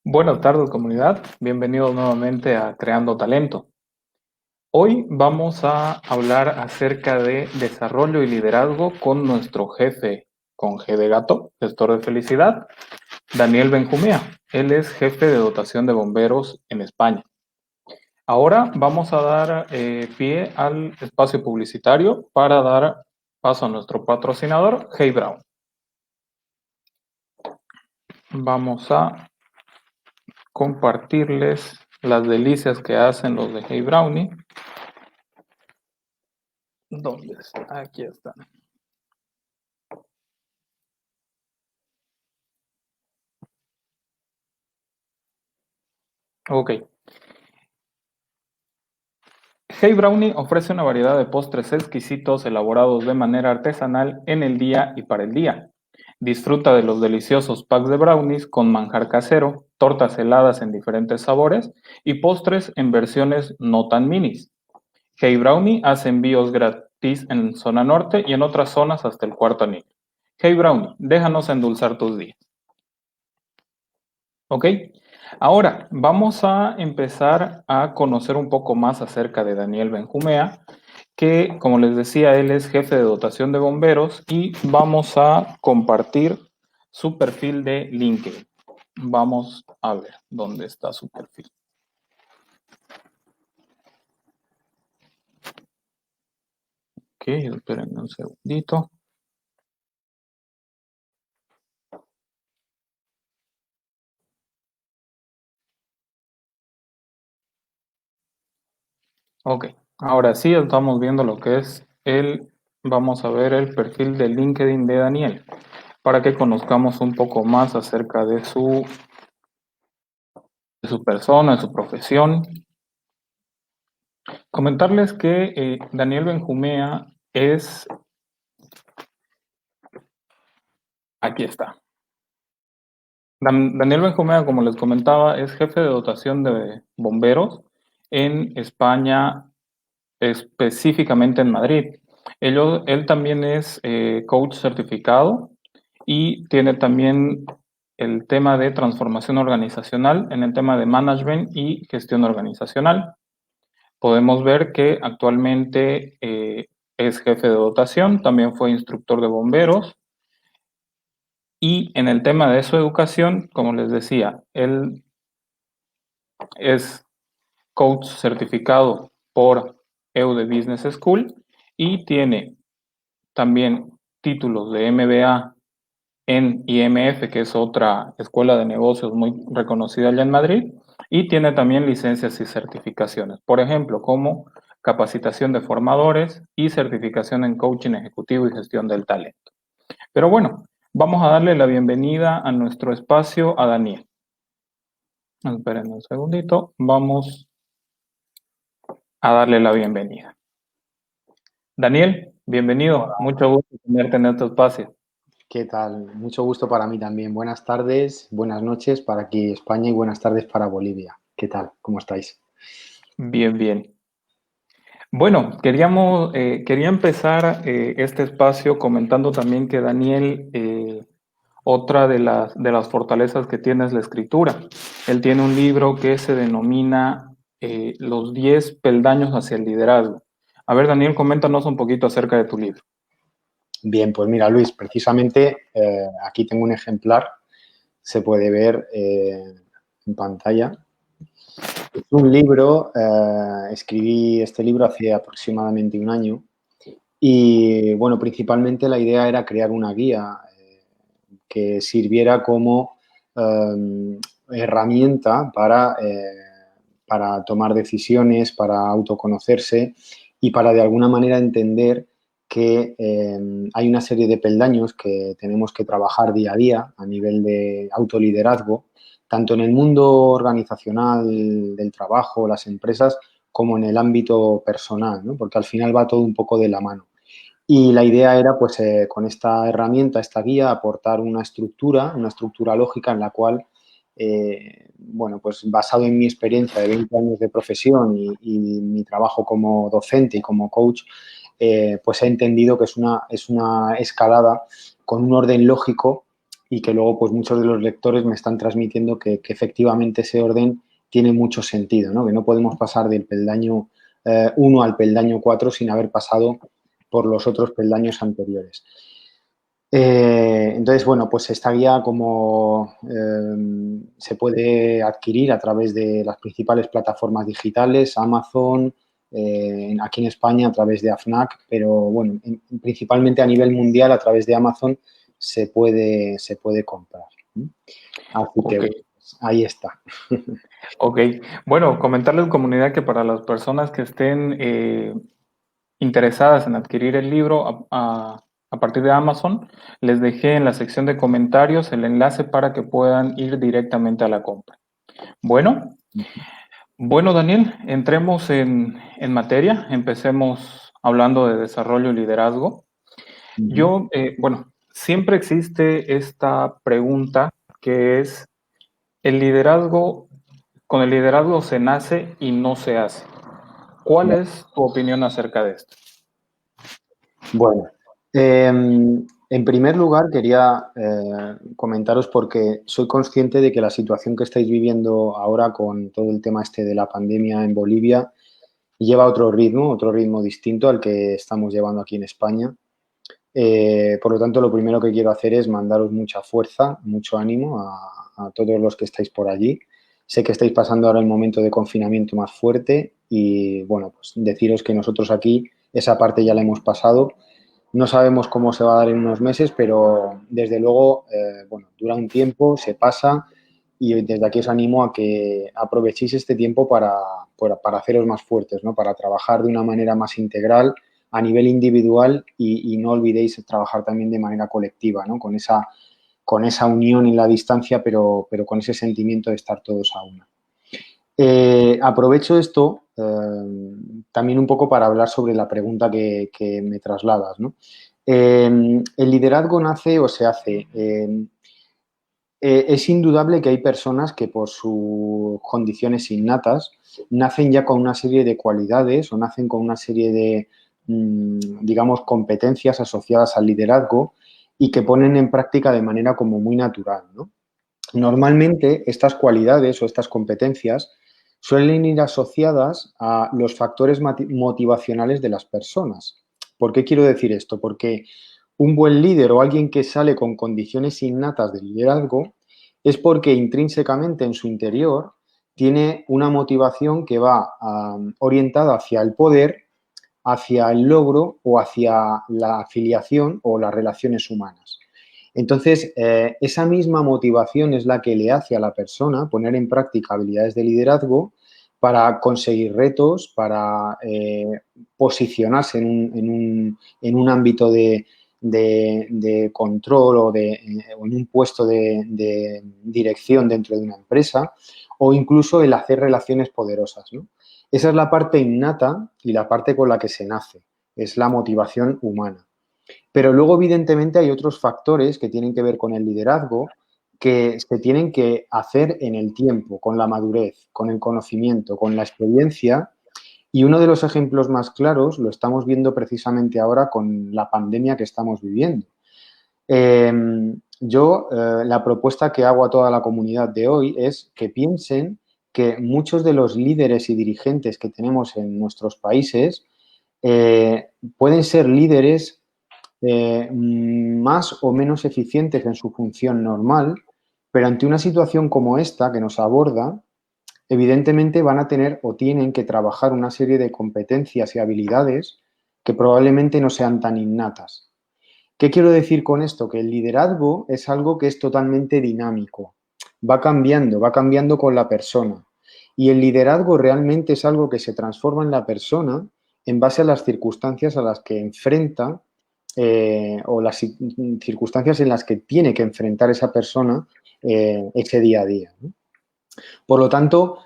Buenas tardes, comunidad. Bienvenidos nuevamente a Creando Talento. Hoy vamos a hablar acerca de desarrollo y liderazgo con nuestro jefe, con G de gato, gestor de felicidad, Daniel Benjumea. Él es jefe de dotación de bomberos en España. Ahora vamos a dar pie al espacio publicitario para dar paso a nuestro patrocinador, Hey Brown. Vamos a compartirles las delicias que hacen los de Hey Brownie. ¿Dónde está? Aquí están. Ok. Hey Brownie ofrece una variedad de postres exquisitos elaborados de manera artesanal en el día y para el día. Disfruta de los deliciosos packs de brownies con manjar casero, tortas heladas en diferentes sabores y postres en versiones no tan minis. Hey Brownie hace envíos gratis en zona norte y en otras zonas hasta el cuarto anillo. Hey Brownie, déjanos endulzar tus días. ¿Ok? Ahora vamos a empezar a conocer un poco más acerca de Daniel Benjumea, que, como les decía, él es jefe de dotación de bomberos y vamos a compartir su perfil de LinkedIn. Vamos a ver dónde está su perfil. Ok, esperen un segundito. Ok, ahora sí estamos viendo lo que es vamos a ver el perfil de LinkedIn de Daniel, para que conozcamos un poco más acerca de su persona, de su profesión. Comentarles que Daniel Benjumea es, aquí está. Daniel Benjumea, como les comentaba, es jefe de dotación de bomberos en España, específicamente en Madrid. Él también es coach certificado y tiene también el tema de transformación organizacional en el tema de management y gestión organizacional. Podemos ver que actualmente es jefe de dotación, también fue instructor de bomberos y en el tema de su educación, como les decía, él es coach certificado por EUDE Business School y tiene también títulos de MBA en IMF, que es otra escuela de negocios muy reconocida allá en Madrid, y tiene también licencias y certificaciones, por ejemplo, como capacitación de formadores y certificación en coaching ejecutivo y gestión del talento. Pero bueno, vamos a darle la bienvenida a nuestro espacio a Daniel. Esperen un segundito, vamos a darle la bienvenida. Daniel, bienvenido, Hola. mucho gusto tenerte en este espacio. ¿Qué tal? Mucho gusto para mí también. Buenas tardes, buenas noches para aquí España y buenas tardes para Bolivia. ¿Qué tal? ¿Cómo estáis? Bien, bien. Bueno, quería empezar este espacio comentando también que Daniel, otra de las fortalezas que tiene es la escritura. Él tiene un libro que se denomina Los 10 peldaños hacia el liderazgo. A ver, Daniel, coméntanos un poquito acerca de tu libro. Bien, pues mira, Luis, precisamente aquí tengo un ejemplar, se puede ver en pantalla. Es un libro, escribí este libro hace aproximadamente un año y, bueno, principalmente la idea era crear una guía que sirviera como herramienta para tomar decisiones, para autoconocerse y para de alguna manera entender que hay una serie de peldaños que tenemos que trabajar día a día a nivel de autoliderazgo, tanto en el mundo organizacional del trabajo, las empresas, como en el ámbito personal, ¿no? Porque al final va todo un poco de la mano. Y la idea era, pues, con esta herramienta, esta guía, aportar una estructura lógica en la cual, bueno, pues basado en mi experiencia de 20 años de profesión y mi trabajo como docente y como coach, pues he entendido que es una escalada con un orden lógico y que luego, pues muchos de los lectores me están transmitiendo que efectivamente ese orden tiene mucho sentido, ¿no? Que no podemos pasar del peldaño uno al peldaño 4 sin haber pasado por los otros peldaños anteriores. Entonces, bueno, pues esta guía como se puede adquirir a través de las principales plataformas digitales, Amazon, aquí en España a través de AFNAC, pero bueno, principalmente a nivel mundial a través de Amazon se puede comprar. Así que Ok, bueno, pues ahí está. ok. Bueno, comentarles comunidad que para las personas que estén interesadas en adquirir el libro a partir de Amazon, les dejé en la sección de comentarios el enlace para que puedan ir directamente a la compra. Bueno, bueno, Daniel, entremos en materia. Empecemos hablando de desarrollo y liderazgo. Ujú. Yo, bueno, siempre existe esta pregunta que es, el liderazgo, con el liderazgo se nace y no se hace. ¿Cuál es tu opinión acerca de esto? Bueno, en primer lugar quería comentaros porque soy consciente de que la situación que estáis viviendo ahora con todo el tema este de la pandemia en Bolivia lleva otro ritmo distinto al que estamos llevando aquí en España. Por lo tanto, lo primero que quiero hacer es mandaros mucha fuerza, mucho ánimo a todos los que estáis por allí. Sé que estáis pasando ahora el momento de confinamiento más fuerte y, bueno, pues deciros que nosotros aquí esa parte ya la hemos pasado. No sabemos cómo se va a dar en unos meses, pero desde luego, bueno, dura un tiempo, se pasa y desde aquí os animo a que aprovechéis este tiempo para haceros más fuertes, ¿no? Para trabajar de una manera más integral a nivel individual y no olvidéis trabajar también de manera colectiva, ¿no? Con esa unión en la distancia, pero con ese sentimiento de estar todos a una. Aprovecho esto también un poco para hablar sobre la pregunta que me trasladas, ¿no? ¿El liderazgo nace o se hace? Es indudable que hay personas que por sus condiciones innatas nacen ya con una serie de cualidades o nacen con una serie de, digamos, competencias asociadas al liderazgo y que ponen en práctica de manera como muy natural, ¿no? Normalmente estas cualidades o estas competencias suelen ir asociadas a los factores motivacionales de las personas. ¿Por qué quiero decir esto? Porque un buen líder o alguien que sale con condiciones innatas de liderazgo es porque intrínsecamente en su interior tiene una motivación que va orientada hacia el poder, hacia el logro o hacia la afiliación o las relaciones humanas. Entonces, esa misma motivación es la que le hace a la persona poner en práctica habilidades de liderazgo para conseguir retos, para posicionarse en un ámbito de control o en un puesto de dirección dentro de una empresa o incluso el hacer relaciones poderosas, ¿no? Esa es la parte innata y la parte con la que se nace, es la motivación humana. Pero luego, evidentemente, hay otros factores que tienen que ver con el liderazgo que se tienen que hacer en el tiempo, con la madurez, con el conocimiento, con la experiencia. Y uno de los ejemplos más claros lo estamos viendo precisamente ahora con la pandemia que estamos viviendo. La propuesta que hago a toda la comunidad de hoy es que piensen que muchos de los líderes y dirigentes que tenemos en nuestros países pueden ser líderes más o menos eficientes en su función normal, pero ante una situación como esta que nos aborda, evidentemente van a tener o tienen que trabajar una serie de competencias y habilidades que probablemente no sean tan innatas. ¿Qué quiero decir con esto? Que el liderazgo es algo que es totalmente dinámico, va cambiando con la persona. Y el liderazgo realmente es algo que se transforma en la persona en base a las circunstancias a las que enfrenta o las circunstancias en las que tiene que enfrentar esa persona ese día a día, ¿no? Por lo tanto,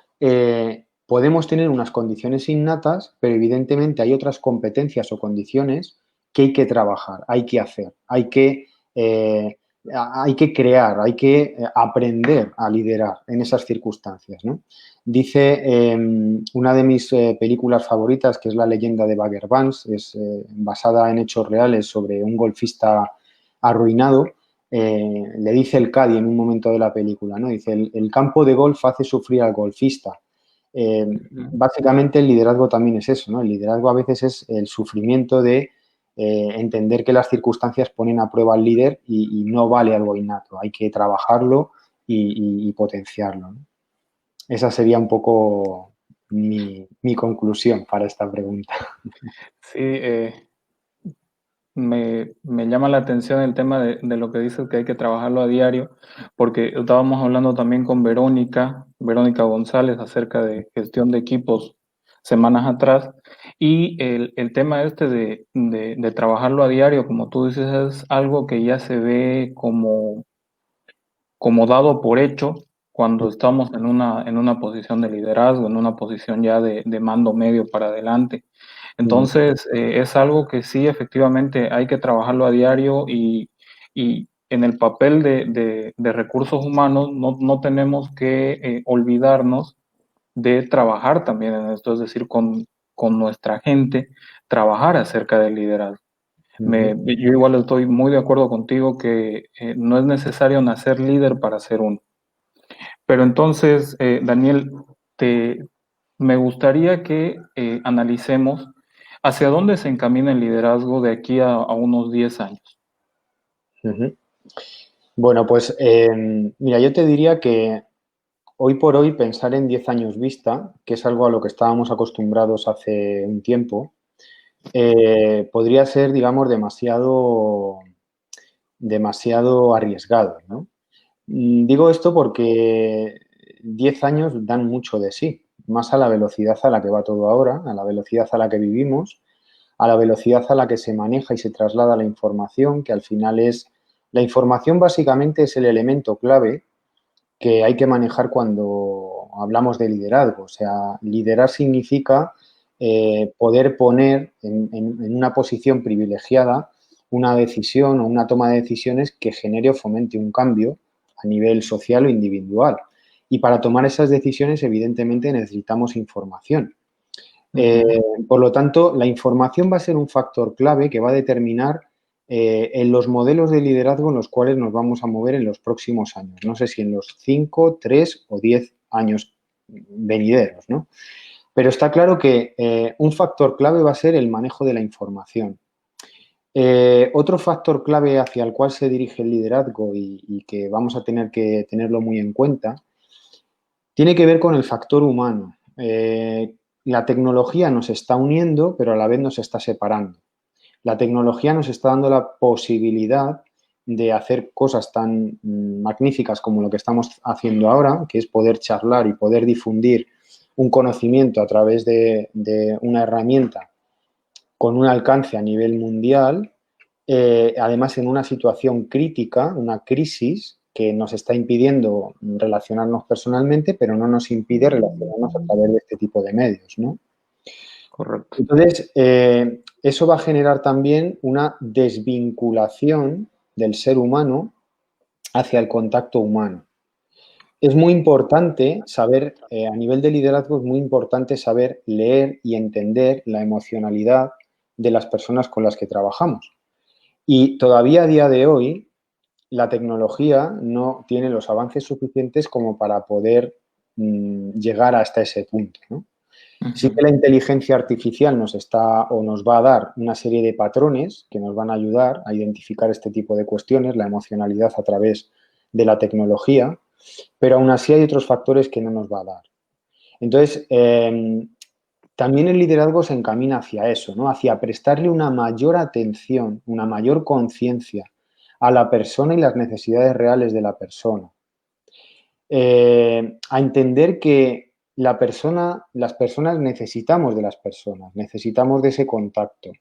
podemos tener unas condiciones innatas, pero evidentemente hay otras competencias o condiciones que hay que trabajar, hay que hacer, hay que crear, hay que aprender a liderar en esas circunstancias, ¿no? Dice una de mis películas favoritas, que es La leyenda de Bagger Vance, es basada en hechos reales sobre un golfista arruinado. Le dice el Caddy en un momento de la película, ¿no? Dice, el campo de golf hace sufrir al golfista. Ujú. Básicamente el liderazgo también es eso, ¿no? El liderazgo a veces es el sufrimiento de entender que las circunstancias ponen a prueba al líder y no vale algo innato, hay que trabajarlo y potenciarlo, ¿no? Esa sería un poco mi conclusión para esta pregunta. Sí, me llama la atención el tema de lo que dices que hay que trabajarlo a diario, porque estábamos hablando también con Verónica González, acerca de gestión de equipos semanas atrás, y el tema este de trabajarlo a diario, como tú dices, es algo que ya se ve como dado por hecho cuando estamos en una posición de liderazgo, en una posición ya de mando medio para adelante. Entonces, es algo que sí, efectivamente, hay que trabajarlo a diario y en el papel de recursos humanos no tenemos que olvidarnos de trabajar también en esto, es decir, con nuestra gente, trabajar acerca del liderazgo. Yo igual estoy muy de acuerdo contigo que no es necesario nacer líder para ser uno. Pero entonces, Daniel, te, me gustaría que analicemos hacia dónde se encamina el liderazgo de aquí a unos 10 años. Ujú. Bueno, pues mira, yo te diría que hoy por hoy pensar en 10 años vista, que es algo a lo que estábamos acostumbrados hace un tiempo, podría ser, digamos, demasiado arriesgado, ¿no? Digo esto porque 10 años dan mucho de sí, más a la velocidad a la que va todo ahora, a la velocidad a la que vivimos, a la velocidad a la que se maneja y se traslada la información, que al final es, la información básicamente es el elemento clave que hay que manejar cuando hablamos de liderazgo. O sea, liderar significa poder poner en una posición privilegiada una decisión o una toma de decisiones que genere o fomente un cambio a nivel social o individual. Y para tomar esas decisiones, evidentemente, necesitamos información. Eh, Ujú. por lo tanto, la información va a ser un factor clave que va a determinar en los modelos de liderazgo en los cuales nos vamos a mover en los próximos años. No sé si en los 5, 3 o 10 años venideros, ¿no? Pero está claro que un factor clave va a ser el manejo de la información. Otro factor clave hacia el cual se dirige el liderazgo y que vamos a tener que tenerlo muy en cuenta tiene que ver con el factor humano. La tecnología nos está uniendo, pero a la vez nos está separando. La tecnología nos está dando la posibilidad de hacer cosas tan magníficas como lo que estamos haciendo ahora, que es poder charlar y poder difundir un conocimiento a través de una herramienta con un alcance a nivel mundial, además en una situación crítica, una crisis que nos está impidiendo relacionarnos personalmente, pero no nos impide relacionarnos a través de este tipo de medios, ¿no? Correcto. Entonces, eso va a generar también una desvinculación del ser humano hacia el contacto humano. Es muy importante saber, a nivel de liderazgo, es muy importante saber leer y entender la emocionalidad de las personas con las que trabajamos. Y todavía a día de hoy, la tecnología no tiene los avances suficientes como para poder llegar hasta ese punto, ¿no? Sí que Ujú. la inteligencia artificial nos está o nos va a dar una serie de patrones que nos van a ayudar a identificar este tipo de cuestiones, la emocionalidad a través de la tecnología, pero aún así hay otros factores que no nos va a dar. Entonces, también el liderazgo se encamina hacia eso, ¿no? Hacia prestarle una mayor atención, una mayor conciencia a la persona y las necesidades reales de la persona. A entender que las personas necesitamos de las personas, necesitamos de ese contacto,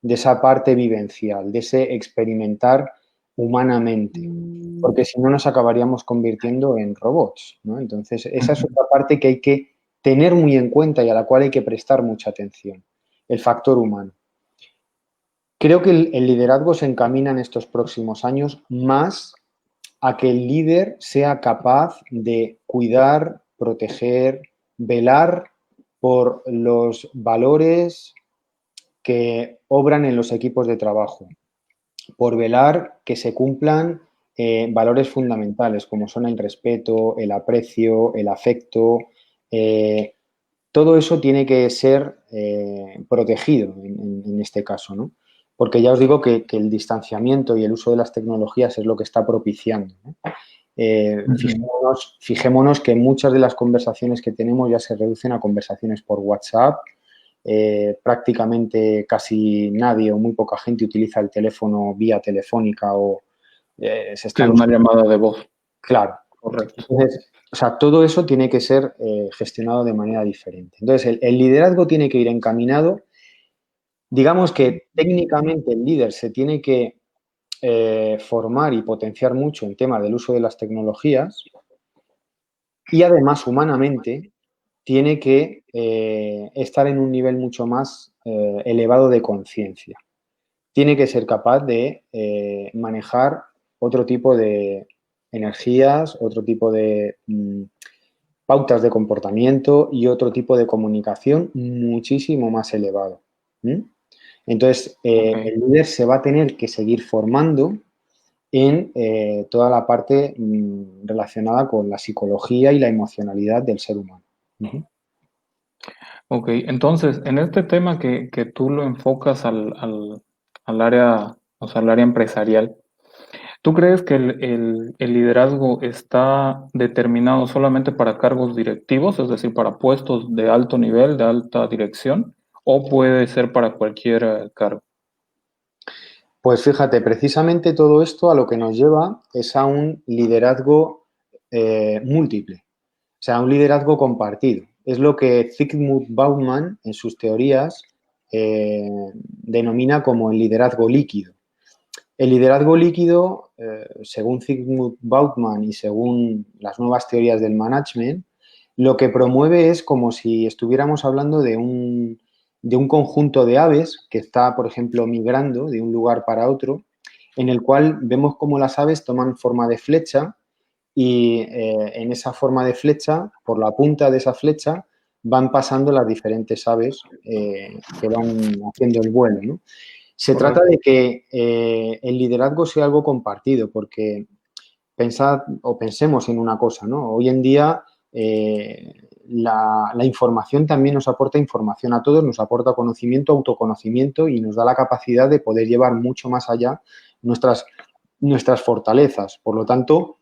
de esa parte vivencial, de ese experimentar humanamente, porque si no nos acabaríamos convirtiendo en robots, ¿no? Entonces, esa es Ujú. otra parte que hay que tener muy en cuenta y a la cual hay que prestar mucha atención, el factor humano. Creo que el liderazgo se encamina en estos próximos años más a que el líder sea capaz de cuidar, proteger, velar por los valores que obran en los equipos de trabajo, por velar que se cumplan valores fundamentales como son el respeto, el aprecio, el afecto, eh, todo eso tiene que ser protegido en este caso, ¿no? Porque ya os digo que el distanciamiento y el uso de las tecnologías es lo que está propiciando, ¿no? Fijémonos que muchas de las conversaciones que tenemos ya se reducen a conversaciones por WhatsApp. Prácticamente casi nadie o muy poca gente utiliza el teléfono vía telefónica o se Sí, están una usando. llamada de voz, Claro. correcto. Entonces, o sea, todo eso tiene que ser gestionado de manera diferente. Entonces, el liderazgo tiene que ir encaminado. Digamos que técnicamente el líder se tiene que formar y potenciar mucho en tema del uso de las tecnologías y además humanamente tiene que estar en un nivel mucho más elevado de conciencia. Tiene que ser capaz de manejar otro tipo de energías, otro tipo de pautas de comportamiento y otro tipo de comunicación muchísimo más elevado. ¿Mm? Entonces, Ok. el líder se va a tener que seguir formando en toda la parte relacionada con la psicología y la emocionalidad del ser humano. Ujú. Ok, entonces, en este tema que tú lo enfocas al área, o sea, al área empresarial, ¿tú crees que el liderazgo está determinado solamente para cargos directivos, es decir, para puestos de alto nivel, de alta dirección, o puede ser para cualquier cargo? Pues fíjate, precisamente todo esto a lo que nos lleva es a un liderazgo múltiple, o sea, un liderazgo compartido. Es lo que Zygmunt Bauman en sus teorías denomina como el liderazgo líquido. El liderazgo líquido, según Zygmunt Bauman y según las nuevas teorías del management, lo que promueve es como si estuviéramos hablando de un conjunto de aves que está, por ejemplo, migrando de un lugar para otro, en el cual vemos cómo las aves toman forma de flecha y en esa forma de flecha, por la punta de esa flecha, van pasando las diferentes aves que van haciendo el vuelo, ¿no? Se trata Correcto. de que el liderazgo sea algo compartido, porque pensad o pensemos en una cosa, ¿no? Hoy en día la información también nos aporta información a todos, nos aporta conocimiento, autoconocimiento y nos da la capacidad de poder llevar mucho más allá nuestras, nuestras fortalezas. Por lo tanto,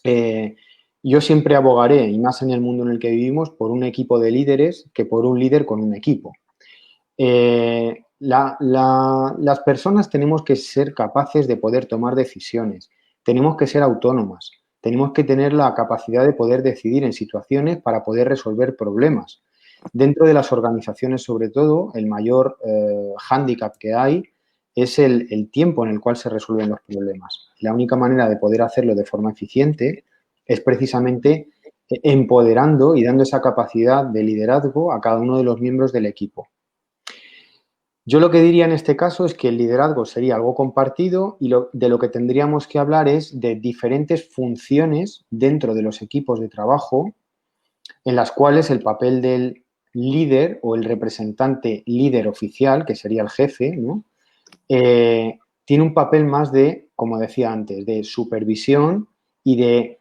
eh, yo siempre abogaré, y más en el mundo en el que vivimos, por un equipo de líderes que por un líder con un equipo. Las personas tenemos que ser capaces de poder tomar decisiones, tenemos que ser autónomas, tenemos que tener la capacidad de poder decidir en situaciones para poder resolver problemas. Dentro de las organizaciones, sobre todo, el mayor hándicap que hay es el tiempo en el cual se resuelven los problemas. La única manera de poder hacerlo de forma eficiente es precisamente empoderando y dando esa capacidad de liderazgo a cada uno de los miembros del equipo. Yo lo que diría en este caso es que el liderazgo sería algo compartido y de lo que tendríamos que hablar es de diferentes funciones dentro de los equipos de trabajo en las cuales el papel del líder o el representante líder oficial, que sería el jefe, ¿no? Tiene un papel más de, como decía antes, de supervisión y de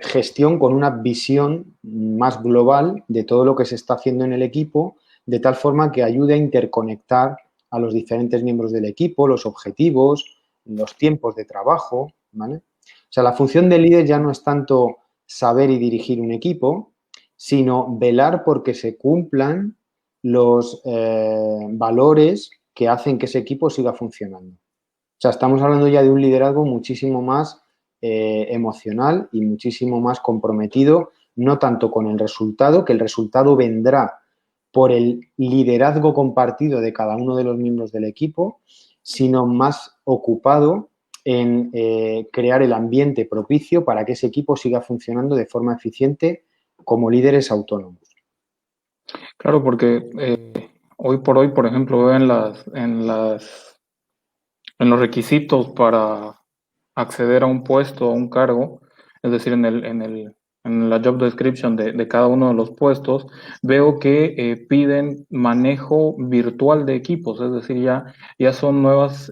gestión con una visión más global de todo lo que se está haciendo en el equipo, de tal forma que ayude a interconectar a los diferentes miembros del equipo, los objetivos, los tiempos de trabajo, ¿vale? O sea, la función del líder ya no es tanto saber y dirigir un equipo, sino velar porque se cumplan los valores que hacen que ese equipo siga funcionando. O sea, estamos hablando ya de un liderazgo muchísimo más emocional y muchísimo más comprometido, no tanto con el resultado, que el resultado vendrá por el liderazgo compartido de cada uno de los miembros del equipo, sino más ocupado en crear el ambiente propicio para que ese equipo siga funcionando de forma eficiente como líderes autónomos. Claro, porque hoy por hoy, por ejemplo, veo en los requisitos para acceder a un puesto, a un cargo, es decir, en la job description de cada uno de los puestos, veo que piden manejo virtual de equipos, es decir, ya son nuevos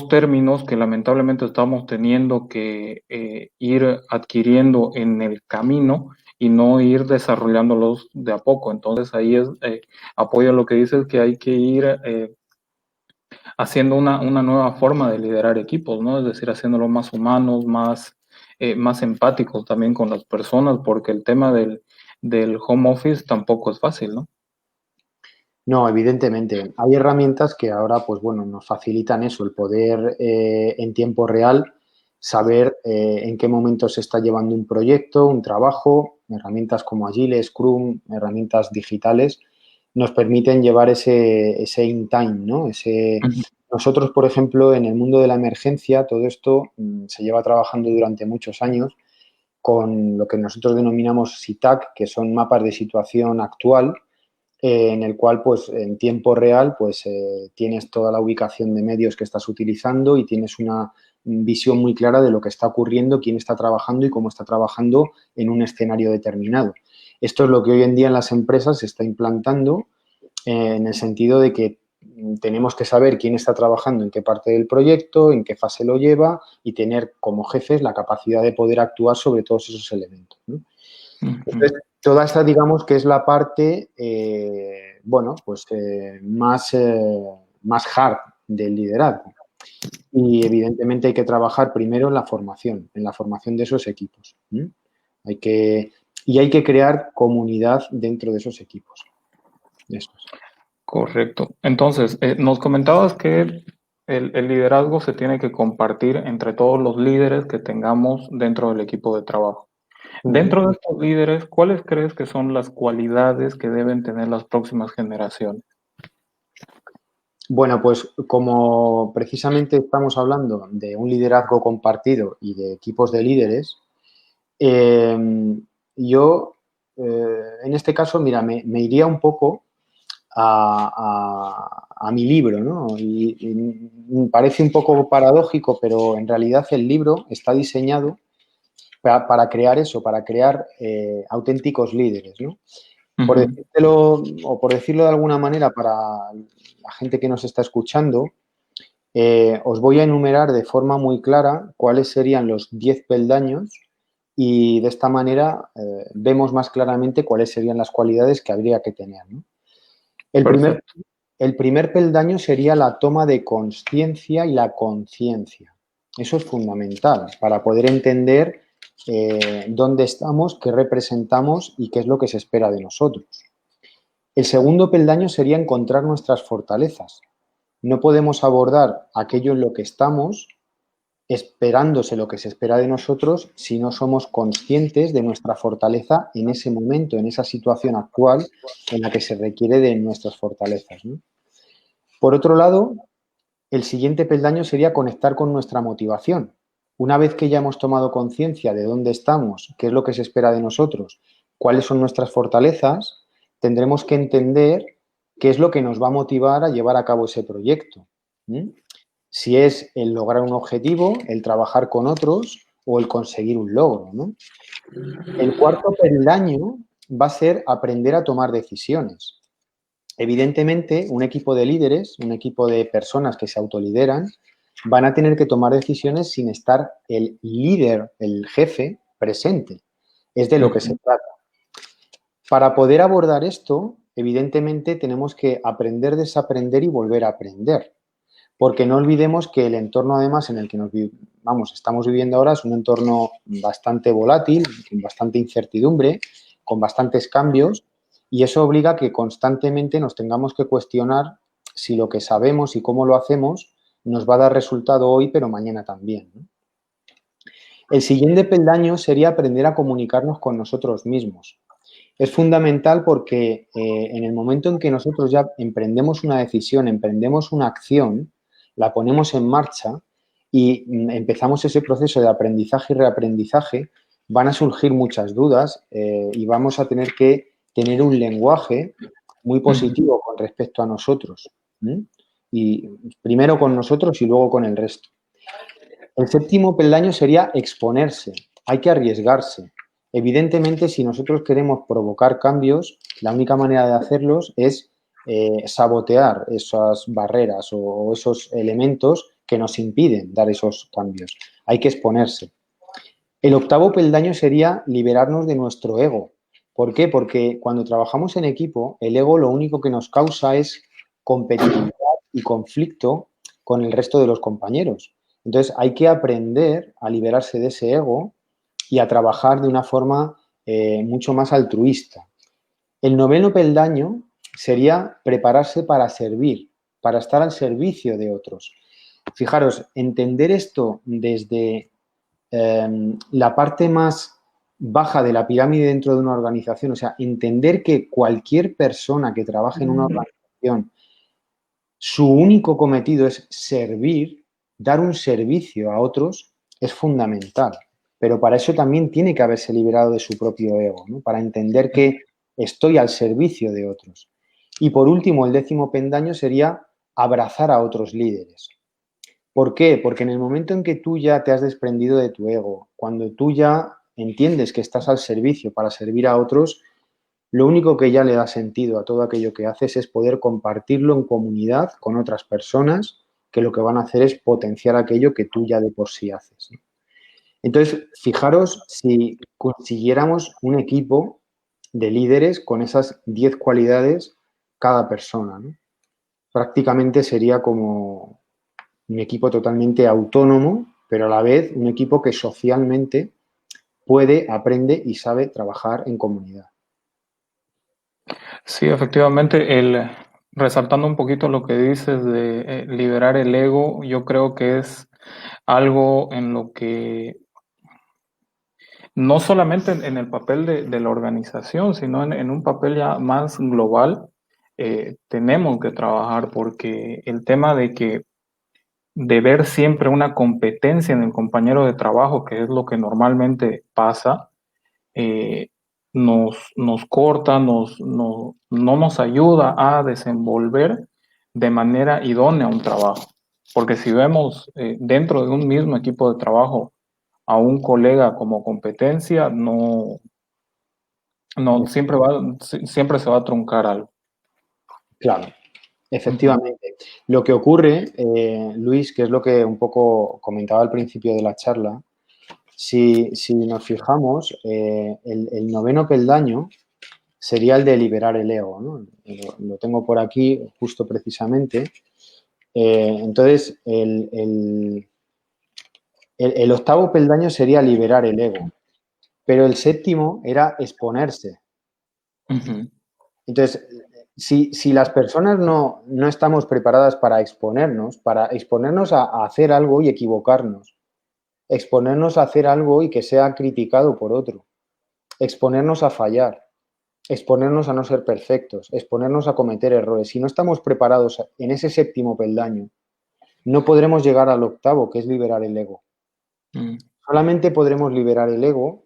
términos que lamentablemente estamos teniendo que ir adquiriendo en el camino y no ir desarrollándolos de a poco. Entonces ahí es, apoyo lo que dices, que hay que ir haciendo una nueva forma de liderar equipos, ¿no? Es decir, haciéndolo más humanos, más empáticos también con las personas, porque el tema del home office tampoco es fácil, ¿no? No, evidentemente. Hay herramientas que ahora, pues bueno, nos facilitan eso, el poder en tiempo real saber en qué momento se está llevando un proyecto, un trabajo. Herramientas como Agile, Scrum, herramientas digitales, nos permiten llevar ese in time, ¿no? Ujú. Nosotros, por ejemplo, en el mundo de la emergencia, todo esto se lleva trabajando durante muchos años con lo que nosotros denominamos SITAC, que son mapas de situación actual, en el cual, pues, en tiempo real, pues, tienes toda la ubicación de medios que estás utilizando y tienes una visión muy clara de lo que está ocurriendo, quién está trabajando y cómo está trabajando en un escenario determinado. Esto es lo que hoy en día en las empresas se está implantando en el sentido de que tenemos que saber quién está trabajando en qué parte del proyecto, en qué fase lo lleva y tener como jefes la capacidad de poder actuar sobre todos esos elementos, ¿no? Ujú. Entonces, toda esta, digamos, que es la parte, bueno, pues más hard del liderazgo. Y evidentemente hay que trabajar primero en la formación de esos equipos. ¿Mm? Hay que, y hay que crear comunidad dentro de esos equipos. Eso es. Correcto. Entonces, nos comentabas que el liderazgo se tiene que compartir entre todos los líderes que tengamos dentro del equipo de trabajo. Ujú. Dentro de estos líderes, ¿cuáles crees que son las cualidades que deben tener las próximas generaciones? Bueno, pues como precisamente estamos hablando de un liderazgo compartido y de equipos de líderes, eh, yo en este caso, mira, me iría un poco a mi libro, ¿no? Y parece un poco paradójico, pero en realidad el libro está diseñado para crear eso, para crear auténticos líderes, ¿no? Por Ujú. decírtelo, o por decirlo de alguna manera para la gente que nos está escuchando, os voy a enumerar de forma muy clara cuáles serían los 10 peldaños y de esta manera vemos más claramente cuáles serían las cualidades que habría que tener, ¿no? El primer, Perfecto. el primer peldaño sería la toma de conciencia y la conciencia. Eso es fundamental para poder entender dónde estamos, qué representamos y qué es lo que se espera de nosotros. El segundo peldaño sería encontrar nuestras fortalezas. No podemos abordar aquello en lo que estamos esperándose lo que se espera de nosotros si no somos conscientes de nuestra fortaleza en ese momento, en esa situación actual en la que se requiere de nuestras fortalezas, ¿no? Por otro lado, el siguiente peldaño sería conectar con nuestra motivación. Una vez que ya hemos tomado conciencia de dónde estamos, qué es lo que se espera de nosotros, cuáles son nuestras fortalezas, tendremos que entender qué es lo que nos va a motivar a llevar a cabo ese proyecto. ¿Mm? Si es el lograr un objetivo, el trabajar con otros o el conseguir un logro, ¿no? El cuarto peldaño va a ser aprender a tomar decisiones. Evidentemente, un equipo de líderes, un equipo de personas que se autolideran, van a tener que tomar decisiones sin estar el líder, el jefe, presente. Es de lo que se Ujú. trata. Para poder abordar esto, evidentemente tenemos que aprender, desaprender y volver a aprender. Porque no olvidemos que el entorno, además, en el que estamos viviendo ahora es un entorno bastante volátil, con bastante incertidumbre, con bastantes cambios, y eso obliga a que constantemente nos tengamos que cuestionar si lo que sabemos y cómo lo hacemos nos va a dar resultado hoy, pero mañana también, ¿no? El siguiente peldaño sería aprender a comunicarnos con nosotros mismos. Es fundamental porque en el momento en que nosotros ya emprendemos una decisión, emprendemos una acción, la ponemos en marcha y empezamos ese proceso de aprendizaje y reaprendizaje, van a surgir muchas dudas y vamos a tener que tener un lenguaje muy Ujú. positivo con respecto a nosotros. ¿M? Y primero con nosotros y luego con el resto. El séptimo peldaño sería exponerse. Hay que arriesgarse. Evidentemente, si nosotros queremos provocar cambios, la única manera de hacerlos es sabotear esas barreras o esos elementos que nos impiden dar esos cambios. Hay que exponerse. El octavo peldaño sería liberarnos de nuestro ego. ¿Por qué? Porque cuando trabajamos en equipo, el ego lo único que nos causa es competitividad y conflicto con el resto de los compañeros. Entonces hay que aprender a liberarse de ese ego y a trabajar de una forma mucho más altruista. El noveno peldaño sería prepararse para servir, para estar al servicio de otros. Fijaros, entender esto desde la parte más baja de la pirámide dentro de una organización, o sea, entender que cualquier persona que trabaje en una organización, su único cometido es servir, dar un servicio a otros, es fundamental. Pero para eso también tiene que haberse liberado de su propio ego, ¿no? Para entender que estoy al servicio de otros. Y por último, el 10º peldaño sería abrazar a otros líderes. ¿Por qué? Porque en el momento en que tú ya te has desprendido de tu ego, cuando tú ya entiendes que estás al servicio para servir a otros, lo único que ya le da sentido a todo aquello que haces es poder compartirlo en comunidad con otras personas que lo que van a hacer es potenciar aquello que tú ya de por sí haces, ¿no? Entonces, fijaros si consiguiéramos un equipo de líderes con esas 10 cualidades cada persona, ¿no? Prácticamente sería como un equipo totalmente autónomo, pero a la vez un equipo que socialmente puede, aprende y sabe trabajar en comunidad. Sí, efectivamente, resaltando un poquito lo que dices de liberar el ego, yo creo que es algo en lo que no solamente en el papel de la organización, sino en un papel ya más global, tenemos que trabajar porque el tema de ver siempre una competencia en el compañero de trabajo, que es lo que normalmente pasa, eh, nos corta, no nos ayuda a desenvolver de manera idónea un trabajo. Porque si vemos dentro de un mismo equipo de trabajo a un colega como competencia, siempre se va a truncar algo. Claro, Ujú. efectivamente. Lo que ocurre, Luis, que es lo que un poco comentaba al principio de la charla, si nos fijamos, el noveno peldaño sería el de liberar el ego, ¿no? Lo tengo por aquí justo precisamente. Entonces, el octavo peldaño sería liberar el ego, pero el séptimo era exponerse. Ujú. Entonces, si las personas no estamos preparadas para exponernos a hacer algo y equivocarnos, exponernos a hacer algo y que sea criticado por otro, exponernos a fallar, exponernos a no ser perfectos, exponernos a cometer errores, si no estamos preparados en ese séptimo peldaño, no podremos llegar al octavo, que es liberar el ego. Mm. Solamente podremos liberar el ego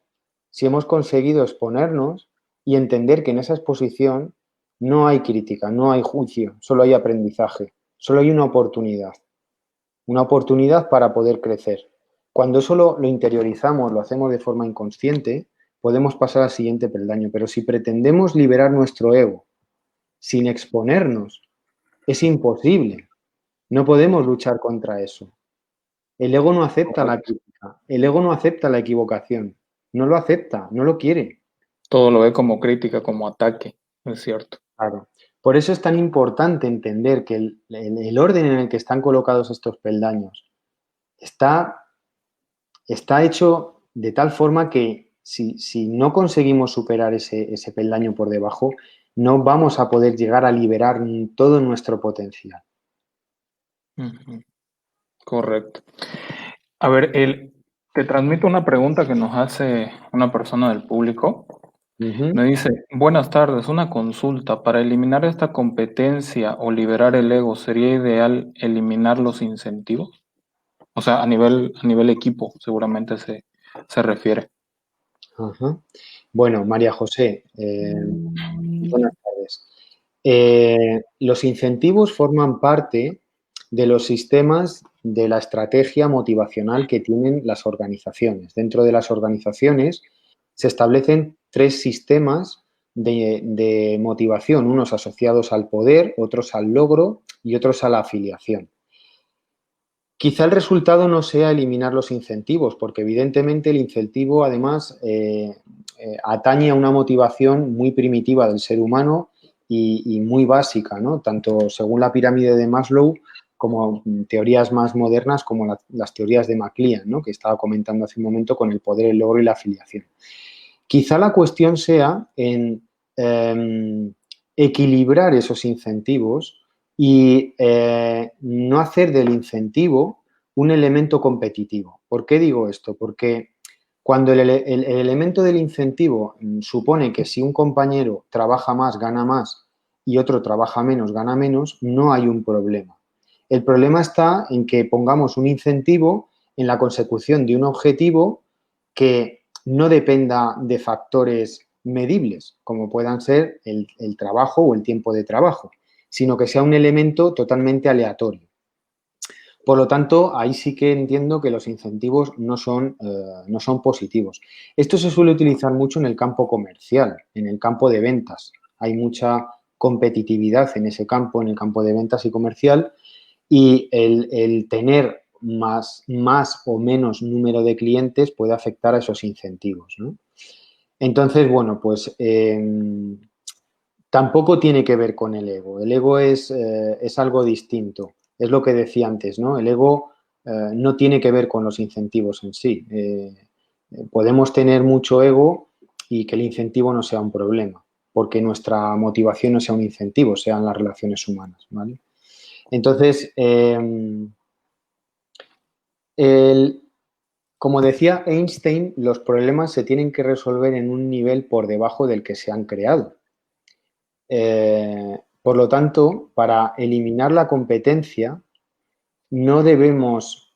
si hemos conseguido exponernos y entender que en esa exposición no hay crítica, no hay juicio, solo hay aprendizaje, solo hay una oportunidad para poder crecer. Cuando eso lo interiorizamos, lo hacemos de forma inconsciente, podemos pasar al siguiente peldaño, pero si pretendemos liberar nuestro ego sin exponernos, es imposible. No podemos luchar contra eso. El ego no acepta la Correcto. crítica, el ego no acepta la equivocación, no lo acepta, no lo quiere. Todo lo ve como crítica, como ataque, es cierto. Claro. Por eso es tan importante entender que el orden en el que están colocados estos peldaños está, está hecho de tal forma que si no conseguimos superar ese peldaño por debajo, no vamos a poder llegar a liberar todo nuestro potencial. Ujú. Correcto. A ver, te transmito una pregunta que nos hace una persona del público. Ujú. Me dice, buenas tardes, una consulta. Para eliminar esta competencia o liberar el ego, ¿sería ideal eliminar los incentivos? O sea, a nivel equipo, seguramente se refiere. Ajá. Bueno, María José, buenas tardes. Los incentivos forman parte de los sistemas de la estrategia motivacional que tienen las organizaciones. Dentro de las organizaciones se establecen 3 sistemas de motivación, unos asociados al poder, otros al logro y otros a la afiliación. Quizá el resultado no sea eliminar los incentivos, porque evidentemente el incentivo además atañe a una motivación muy primitiva del ser humano y muy básica, ¿no? Tanto según la pirámide de Maslow como teorías más modernas como las teorías de MacLean, ¿no? Que estaba comentando hace un momento con el poder, el logro y la afiliación. Quizá la cuestión sea en equilibrar esos incentivos y no hacer del incentivo un elemento competitivo. ¿Por qué digo esto? Porque cuando el elemento del incentivo supone que si un compañero trabaja más, gana más y otro trabaja menos, gana menos, no hay un problema. El problema está en que pongamos un incentivo en la consecución de un objetivo que no dependa de factores medibles, como puedan ser el trabajo o el tiempo de trabajo, sino que sea un elemento totalmente aleatorio. Por lo tanto, ahí sí que entiendo que los incentivos no son positivos. Esto se suele utilizar mucho en el campo comercial, en el campo de ventas. Hay mucha competitividad en ese campo, en el campo de ventas y comercial, y el tener más o menos número de clientes puede afectar a esos incentivos, ¿no? Entonces, bueno, pues tampoco tiene que ver con el ego. El ego es algo distinto. Es lo que decía antes, ¿no? El ego no tiene que ver con los incentivos en sí. Podemos tener mucho ego y que el incentivo no sea un problema, porque nuestra motivación no sea un incentivo, sean las relaciones humanas, ¿vale? Entonces, como decía Einstein, los problemas se tienen que resolver en un nivel por debajo del que se han creado. Por lo tanto, para eliminar la competencia, no debemos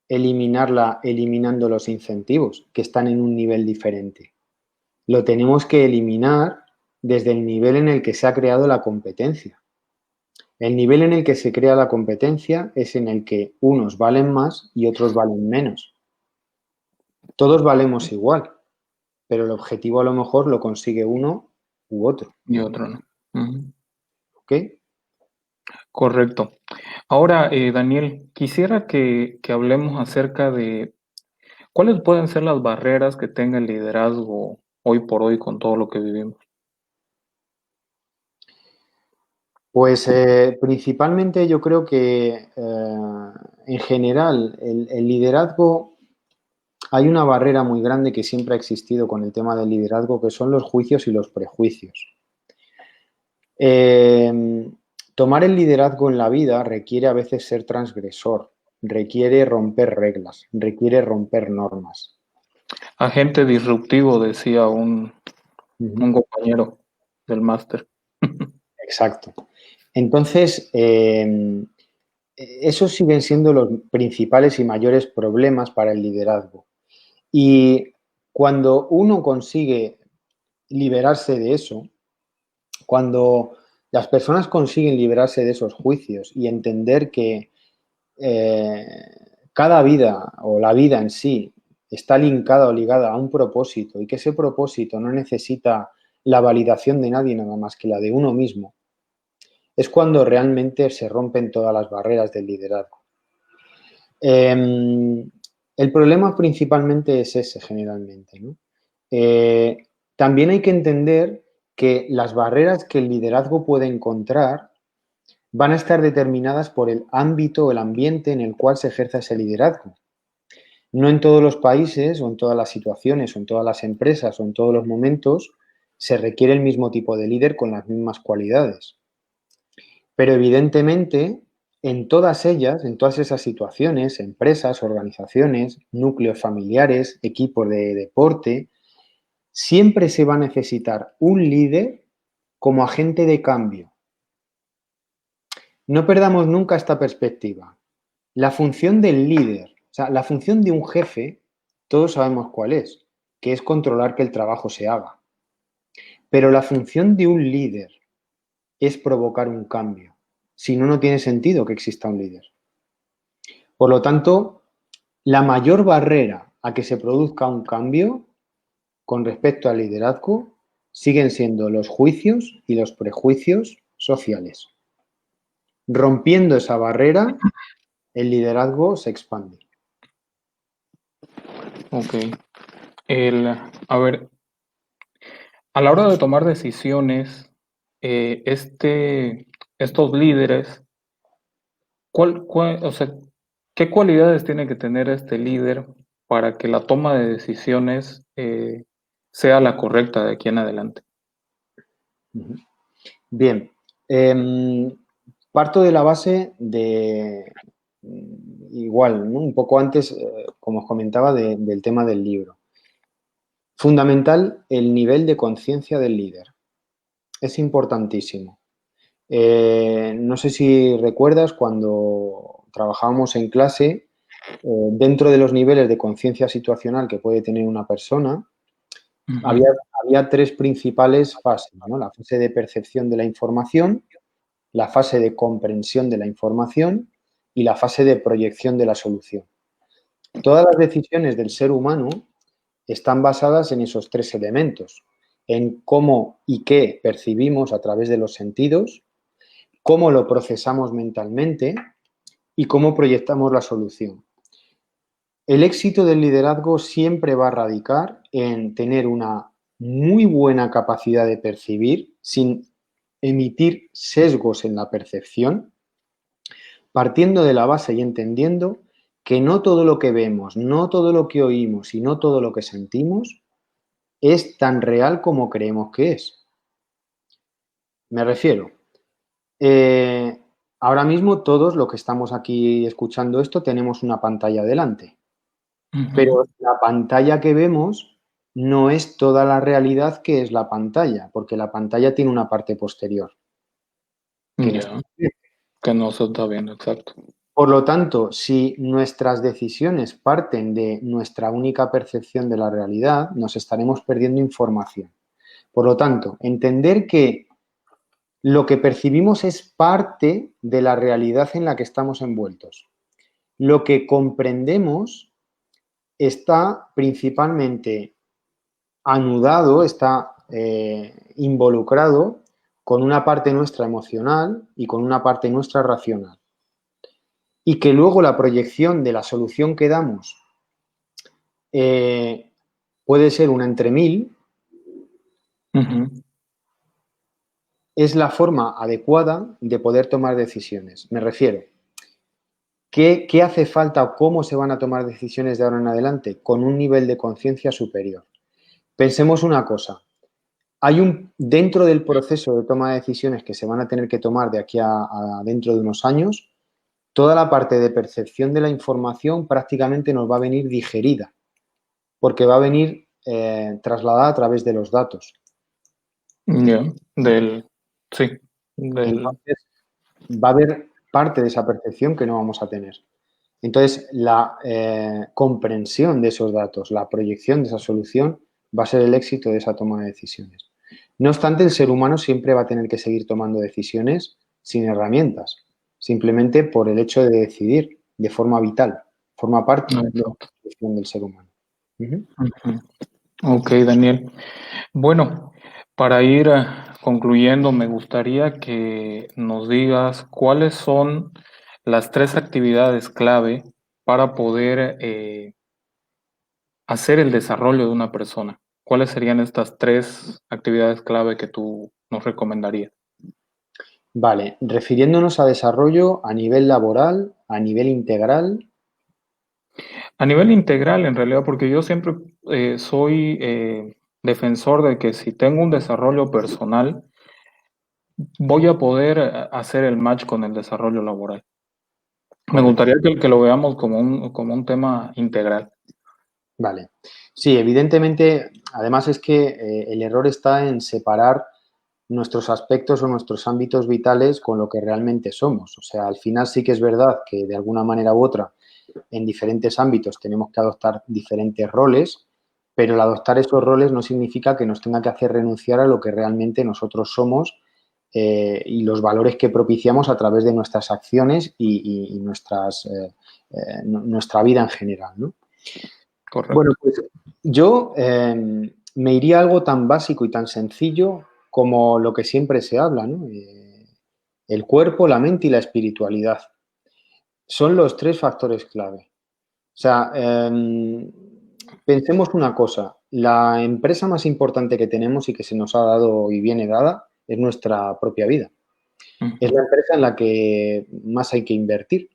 eliminarla eliminando los incentivos, que están en un nivel diferente. Lo tenemos que eliminar desde el nivel en el que se ha creado la competencia. El nivel en el que se crea la competencia es en el que unos valen más y otros valen menos. Todos valemos igual, pero el objetivo a lo mejor lo consigue uno u otro. Y otro no. Ujú. ¿Ok? Correcto. Ahora, Daniel, quisiera que hablemos acerca de cuáles pueden ser las barreras que tenga el liderazgo hoy por hoy con todo lo que vivimos. Pues principalmente yo creo que en general el liderazgo, hay una barrera muy grande que siempre ha existido con el tema del liderazgo, que son los juicios y los prejuicios. Eh, Tomar el liderazgo en la vida requiere a veces ser transgresor, requiere romper reglas, requiere romper normas. Agente disruptivo, decía Ujú. un compañero del máster. Exacto. Entonces, esos siguen siendo los principales y mayores problemas para el liderazgo. Y cuando uno consigue liberarse de eso, cuando las personas consiguen liberarse de esos juicios y entender que eh, cada vida o la vida en sí está linkada o ligada a un propósito y que ese propósito no necesita la validación de nadie nada más que la de uno mismo, es cuando realmente se rompen todas las barreras del liderazgo. El problema principalmente es ese generalmente, ¿no? Eh, También hay que entender que las barreras que el liderazgo puede encontrar van a estar determinadas por el ámbito o el ambiente en el cual se ejerza ese liderazgo. No en todos los países o en todas las situaciones o en todas las empresas o en todos los momentos se requiere el mismo tipo de líder con las mismas cualidades. Pero evidentemente, en todas ellas, en todas esas situaciones, empresas, organizaciones, núcleos familiares, equipos de deporte, siempre se va a necesitar un líder como agente de cambio. No perdamos nunca esta perspectiva. La función del líder, o sea, la función de un jefe, todos sabemos cuál es, que es controlar que el trabajo se haga. Pero la función de un líder es provocar un cambio. Si no, no tiene sentido que exista un líder. Por lo tanto, la mayor barrera a que se produzca un cambio con respecto al liderazgo siguen siendo los juicios y los prejuicios sociales. Rompiendo esa barrera, el liderazgo se expande. Ok. A ver, A la hora de tomar decisiones, estos líderes, o sea, ¿qué cualidades tiene que tener este líder para que la toma de decisiones sea la correcta de aquí en adelante? Ujú. Bien, parto de la base de, igual, ¿no? Un poco antes, como os comentaba, del tema del libro. Fundamental el nivel de conciencia del líder. Es importantísimo. No sé si recuerdas cuando trabajábamos en clase, dentro de los niveles de conciencia situacional que puede tener una persona, había, Ujú. había tres principales fases, ¿no? La fase de percepción de la información, la fase de comprensión de la información y la fase de proyección de la solución. Todas las decisiones del ser humano están basadas en esos tres elementos, en cómo y qué percibimos a través de los sentidos, cómo lo procesamos mentalmente y cómo proyectamos la solución. El éxito del liderazgo siempre va a radicar en tener una muy buena capacidad de percibir sin emitir sesgos en la percepción, partiendo de la base y entendiendo que no todo lo que vemos, no todo lo que oímos y no todo lo que sentimos es tan real como creemos que es. Me refiero, eh, ahora mismo todos los que estamos aquí escuchando esto tenemos una pantalla delante, Ujú. pero la pantalla que vemos no es toda la realidad que es la pantalla, porque la pantalla tiene una parte posterior que no está Ya, bien. que no se está viendo, exacto. Por lo tanto, si nuestras decisiones parten de nuestra única percepción de la realidad, nos estaremos perdiendo información. Por lo tanto, entender que lo que percibimos es parte de la realidad en la que estamos envueltos. Lo que comprendemos está principalmente anudado, está involucrado con una parte nuestra emocional y con una parte nuestra racional. Y que luego la proyección de la solución que damos eh, puede ser una entre mil, Ujú. es la forma adecuada de poder tomar decisiones. Me refiero, ¿qué hace falta o cómo se van a tomar decisiones de ahora en adelante? Con un nivel de conciencia superior. Pensemos una cosa, dentro del proceso de toma de decisiones que se van a tener que tomar de aquí a dentro de unos años, toda la parte de percepción de la información prácticamente nos va a venir digerida, porque va a venir trasladada a través de los datos. Ya, sí, del, Entonces, va a haber parte de esa percepción que no vamos a tener. Entonces, la comprensión de esos datos, la proyección de esa solución va a ser el éxito de esa toma de decisiones. No obstante, el ser humano siempre va a tener que seguir tomando decisiones sin herramientas, simplemente por el hecho de decidir de forma vital, forma parte de la exacto. decisión del ser humano. Ujú. Ujú. Ok, Daniel. Bueno, para ir concluyendo, me gustaría que nos digas cuáles son las tres actividades clave para poder hacer el desarrollo de una persona. ¿Cuáles serían estas tres actividades clave que tú nos recomendarías? Vale, refiriéndonos a desarrollo a nivel laboral, a nivel integral. A nivel integral, en realidad, porque yo siempre soy defensor de que si tengo un desarrollo personal, voy a poder hacer el match con el desarrollo laboral. Me Correcto. gustaría que lo veamos como un tema integral. Vale. Sí, evidentemente, además es que el error está en separar nuestros aspectos o nuestros ámbitos vitales con lo que realmente somos. O sea, al final sí que es verdad que de alguna manera u otra en diferentes ámbitos tenemos que adoptar diferentes roles, pero el adoptar esos roles no significa que nos tenga que hacer renunciar a lo que realmente nosotros somos y los valores que propiciamos a través de nuestras acciones y nuestra vida en general, ¿no? Bueno, Correcto. pues yo me iría a algo tan básico y tan sencillo como lo que siempre se habla, ¿no? El cuerpo, la mente y la espiritualidad. Son los tres factores clave. O sea, Pensemos una cosa, la empresa más importante que tenemos y que se nos ha dado y viene dada es nuestra propia vida. Es la empresa en la que más hay que invertir.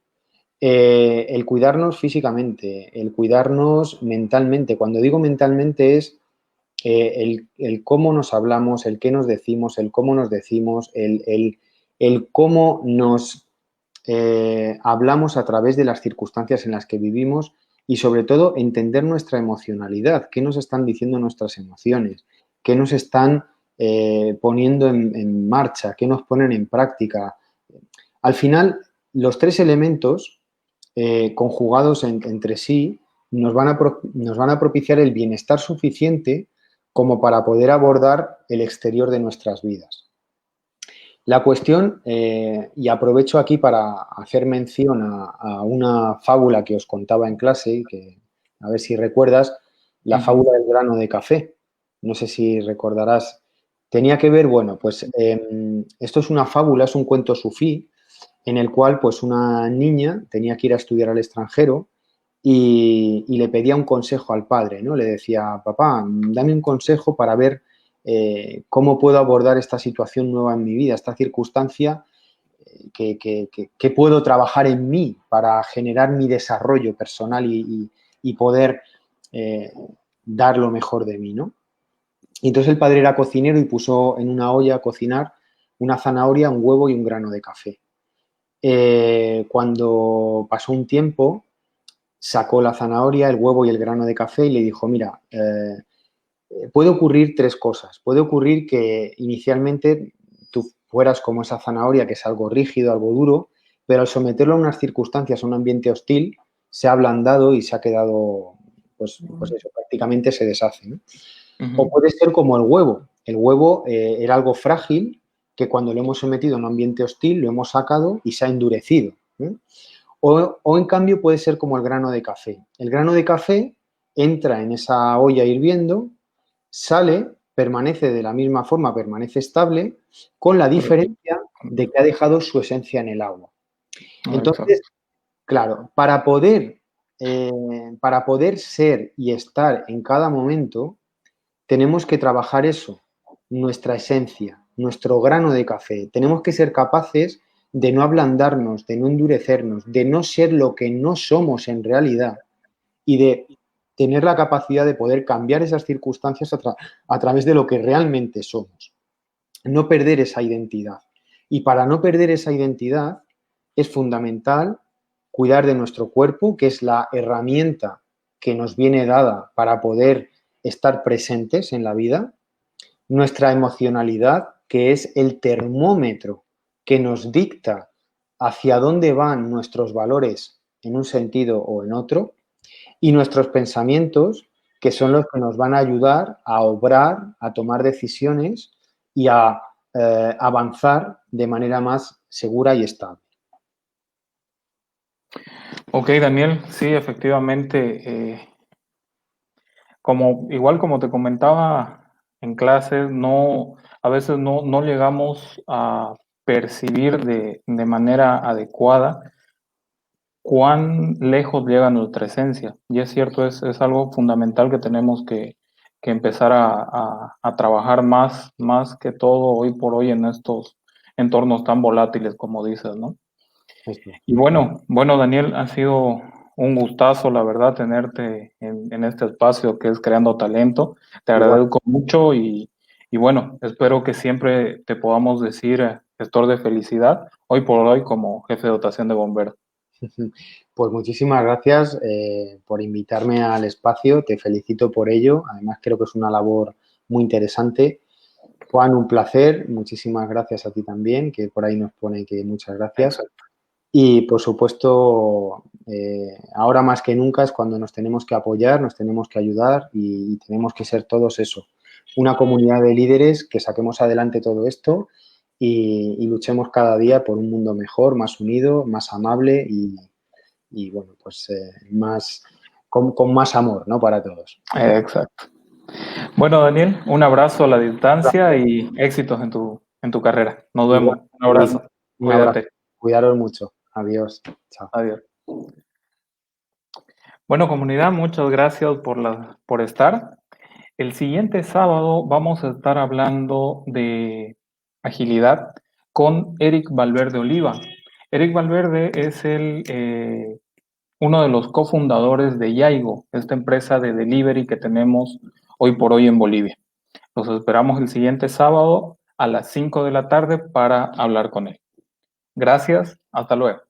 El cuidarnos físicamente, el cuidarnos mentalmente. Cuando digo mentalmente es el cómo nos hablamos, el qué nos decimos, el cómo nos decimos, el cómo nos hablamos a través de las circunstancias en las que vivimos y sobre todo entender nuestra emocionalidad, qué nos están diciendo nuestras emociones, qué nos están poniendo en marcha, qué nos ponen en práctica. Al final, los tres elementos conjugados entre sí nos van a propiciar el bienestar suficiente como para poder abordar el exterior de nuestras vidas. La cuestión, y aprovecho aquí para hacer mención a una fábula que os contaba en clase, que a ver si recuerdas, la fábula del grano de café. No sé si recordarás. Tenía que ver, bueno, pues esto es una fábula, es un cuento sufí, en el cual pues una niña tenía que ir a estudiar al extranjero y le pedía un consejo al padre, ¿no? Le decía, papá, dame un consejo para ver cómo puedo abordar esta situación nueva en mi vida, esta circunstancia que puedo trabajar en mí para generar mi desarrollo personal y poder eh, dar lo mejor de mí, ¿no? Y entonces el padre era cocinero y puso en una olla a cocinar una zanahoria, un huevo y un grano de café. Cuando pasó un tiempo, sacó la zanahoria, el huevo y el grano de café y le dijo, mira, puede ocurrir tres cosas. Puede ocurrir que inicialmente tú fueras como esa zanahoria, que es algo rígido, algo duro, pero al someterlo a unas circunstancias, a un ambiente hostil, se ha ablandado y se ha quedado, pues eso, prácticamente se deshace, ¿no? O puede ser como el huevo. El huevo era algo frágil que cuando lo hemos sometido a un ambiente hostil lo hemos sacado y se ha endurecido, ¿eh? O en cambio puede ser como el grano de café. El grano de café entra en esa olla hirviendo, sale, permanece de la misma forma, permanece estable, con la diferencia de que ha dejado su esencia en el agua. Entonces, Exacto. claro, para poder ser y estar en cada momento, tenemos que trabajar eso, nuestra esencia, nuestro grano de café. Tenemos que ser capaces de no ablandarnos, de no endurecernos, de no ser lo que no somos en realidad y de tener la capacidad de poder cambiar esas circunstancias a través de lo que realmente somos. No perder esa identidad. Y para no perder esa identidad es fundamental cuidar de nuestro cuerpo, que es la herramienta que nos viene dada para poder estar presentes en la vida, nuestra emocionalidad, que es el termómetro que nos dicta hacia dónde van nuestros valores en un sentido o en otro, y nuestros pensamientos, que son los que nos van a ayudar a obrar, a tomar decisiones y a avanzar de manera más segura y estable. Ok, Daniel, sí, efectivamente, igual como te comentaba en clases, a veces no llegamos a percibir de manera adecuada cuán lejos llega nuestra esencia. Y es cierto, es algo fundamental que tenemos que empezar a trabajar más que todo hoy por hoy en estos entornos tan volátiles como dices, ¿no? Esto. Y bueno, Daniel, ha sido un gustazo, la verdad, tenerte en este espacio que es Creando Talento. Te Igual. agradezco mucho y bueno, espero que siempre te podamos decir gestor de felicidad, hoy por hoy como jefe de dotación de bomberos. Pues muchísimas gracias por invitarme al espacio, te felicito por ello, además creo que es una labor muy interesante. Juan, un placer, muchísimas gracias a ti también, que por ahí nos pone que muchas gracias. Exacto. Y por supuesto, ahora más que nunca es cuando nos tenemos que apoyar, nos tenemos que ayudar y tenemos que ser todos eso, una comunidad de líderes que saquemos adelante todo esto y luchemos cada día por un mundo mejor, más unido, más amable y bueno, pues con más amor, ¿no? Para todos. Exacto. Bueno, Daniel, un abrazo a la distancia y éxitos en tu carrera. Nos Igual, vemos. Un igual, abrazo. un abrazo. Cuídate. Cuidaros mucho. Adiós. Chao. Adiós. Bueno, comunidad, muchas gracias por estar. El siguiente sábado vamos a estar hablando de agilidad con Eric Valverde Oliva. Eric Valverde es uno de los cofundadores de Yaigo, esta empresa de delivery que tenemos hoy por hoy en Bolivia. Los esperamos el siguiente sábado a las 5 de la tarde para hablar con él. Gracias, hasta luego.